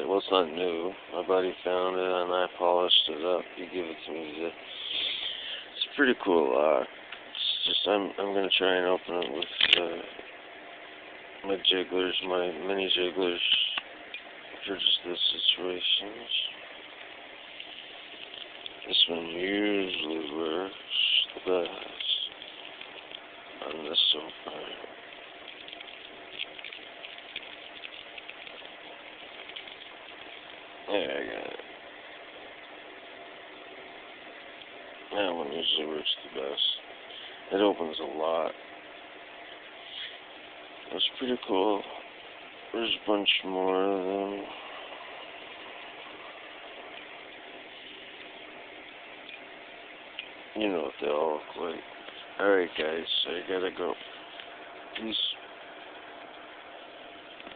Well, it's not new. My buddy found it, and I polished it up. He gave it to me today. It's a pretty cool lock. It's just I'm gonna try and open it with my jigglers, my mini jigglers, for just this situation. This one usually works the best on this sofa. Yeah, I got it. That one usually works the best. It opens a lot. It's pretty cool. There's a bunch more of them. You know what they all look like. Alright guys, I gotta go. Peace.